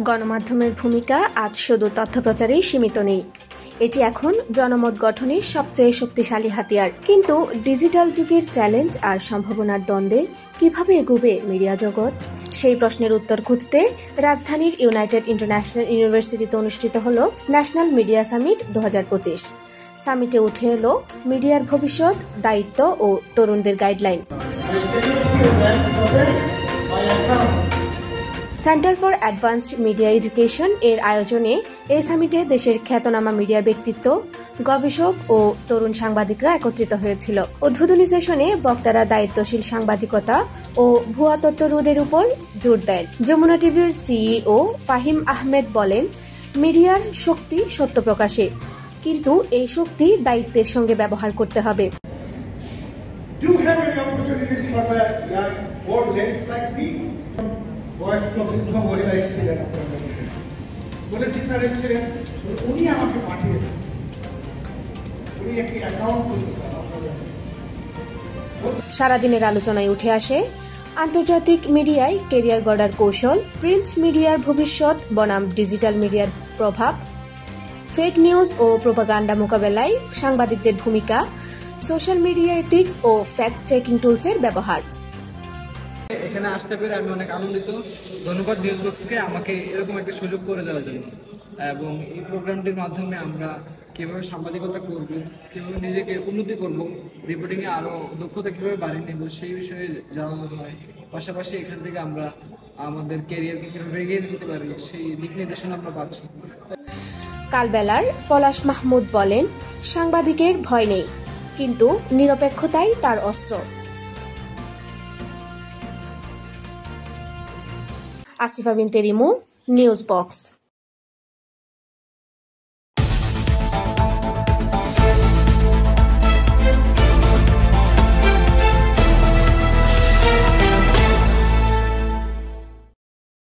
গণমাধ্যমের ভূমিকা আজ শুধু তথ্য প্রচারেই সীমিত নেই, এটি এখন জনমত গঠনের সবচেয়ে শক্তিশালী হাতিয়ার। কিন্তু ডিজিটাল যুগের চ্যালেঞ্জ আর সম্ভাবনার দ্বন্দ্বে কিভাবে এগোবে মিডিয়া জগৎ, সেই প্রশ্নের উত্তর খুঁজতে রাজধানীর ইউনাইটেড ইন্টারন্যাশনাল ইউনিভার্সিটিতে অনুষ্ঠিত হল ন্যাশনাল মিডিয়া সামিট 2025। সামিটে উঠে এলো মিডিয়ার ভবিষ্যৎ, দায়িত্ব ও তরুণদের guideline. Centre for advanced media education এর আয়োজনে এই সামিটে দেশের খ্যাতনামা মিডিয়া ব্যক্তিত্ব, গবেষক ও তরুণ সাংবাদিকরা একত্রিত হয়েছিল। উদ্বোধনী সেশনে বক্তারা দায়িত্বশীল সাংবাদিকতা ও ভুয়া তথ্য রোধের উপর জোর দেন। যমুনা টিভির সিইও ফাহিম আহমেদ বলেন, মিডিয়ার শক্তি সত্য প্রকাশে, কিন্তু এই শক্তি দায়িত্বের সঙ্গে ব্যবহার করতে হবে। বয়স্ক বৃদ্ধ মহিলা এসেছিলেন, বলেছি স্যার এসেছিলেন, উনি আমাকে পাঠিয়েছেন, উনি একটি অ্যাকাউন্ট করতে চান। সারাদিনের আলোচনায় উঠে আসে আন্তর্জাতিক মিডিয়ায় কেরিয়ার গড়ার কৌশল, প্রিন্ট মিডিয়ার ভবিষ্যৎ বনাম ডিজিটাল মিডিয়ার প্রভাব, ফেক নিউজ ও প্রোপাগান্ডা মোকাবেলায় সাংবাদিকদের ভূমিকা, সোশ্যাল মিডিয়া এথিক্স ও ফ্যাক্ট চেকিং টুলসের ব্যবহার। এখানে আসতে পেরে আমি অনেক আনন্দিত। ধন্যবাদ নিউজবক্সকে আমাকে এরকম একটা সুযোগ করে দেওয়ার জন্য। এবং এই প্রোগ্রামটির মাধ্যমে আমরা কীভাবে সাংবাদিকতা করব, কীভাবে নিজেকে উন্নতি করব, রিপোর্টিংয়ে আরও দক্ষতা কীভাবে বাড়িয়ে নেব সেই বিষয়ে জানানো হয়। পাশাপাশি এখান থেকে আমরা আমাদের ক্যারিয়ারকে কীভাবে এগিয়ে নিয়ে যেতে পারি সেই দিক নির্দেশনা আমরা পাচ্ছি। কালবেলার পলাশ মাহমুদ বলেন, সাংবাদিকের ভয় নেই, কিন্তু নিরপেক্ষতাই তার অস্ত্র। আসিফা বিনতে রিমু, নিউজ বক্স।